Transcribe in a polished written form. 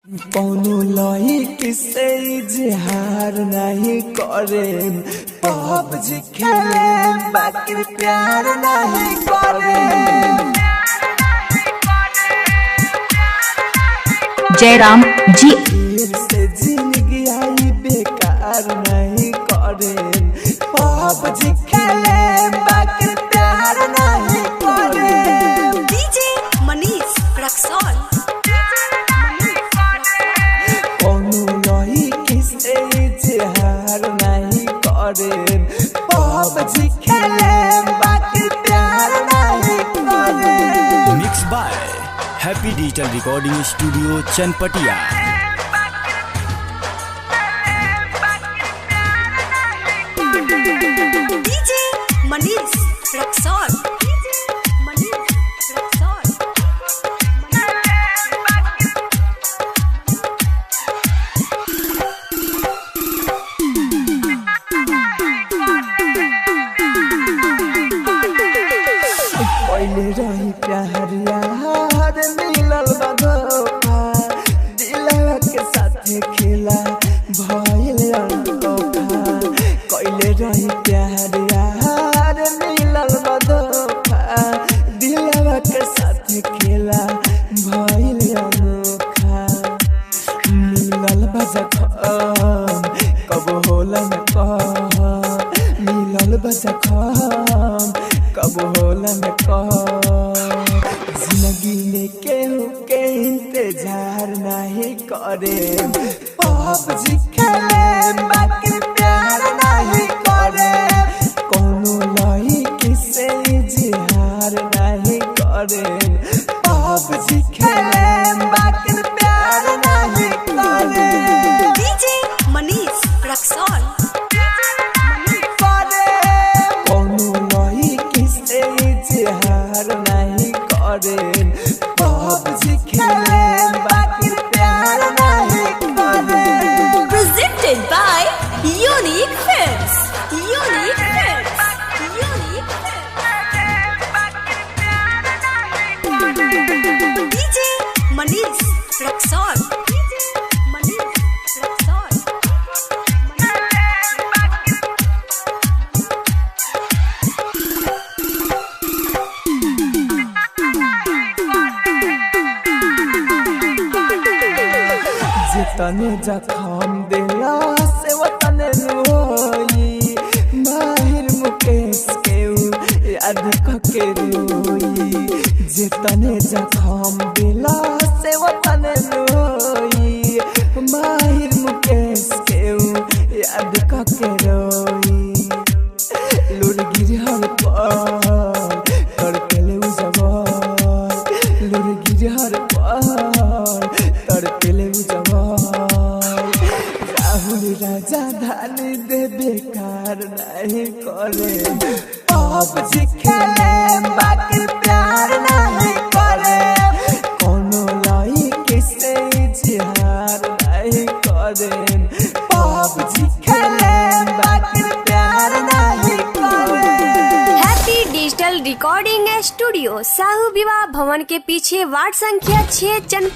कौनो लही किसे इजहार नहीं करे, पबजी खेले बाकी प्यार नहीं करे। जयराम जी से जिंदगी आई बेकार नहीं करे, पबजी खेले बाकी प्यार नहीं करे। डीजे मनीष रक्सौल। पबजी खेले बाकी प्यार नहीं करे। Mix by happy digital recording studio Chanpatia. DJ Manish Raxaul. पहले रही प्यार यार मिलल बा धोखा, दिलवा के साथे खेला भइल अनोखा। पहले रही प्यार यार मिलल बा धोखा, दिलवा के साथे खेला भइल अनोखा। मिलल बा जखम कब होला न कह, मिलल बा जखम कब होला न कह। जिंदगी में केहू के इंतजार नहीं करे, पबजी खेले बाकी प्यार नहीं करे। कौनो लही किसे इजहार नहीं करे, पबजी खेले बाकी प्यार नहीं करे। डीजे मनीष रक्सौल। पबजी खेले बाकी प्यार नहीं करे। Presented by Unique Films. Unique Films. Unique Films. DJ Manish Raxaul. तने जखम दिला से वतने रोई, माहिर मुकेश के याद कके रोई। जे तने जखम दिला से वतने रोई, माहिर मुकेश के याद कके रोई। लुर गिरहर पर तड़पेले उजवार, लुर गिरहर पर तड़पेले उजवार। राहुल राजा धानी दे बेकार नहीं करे, पबजी खेले बाकी प्यार नहीं करे। कोनो लही किसे इजहार नहीं करे, पबजी खेले बाकी प्यार नहीं करे। Happy digital recording studio Sahu विवाह भवन के पीछे वार्ड संख्या 6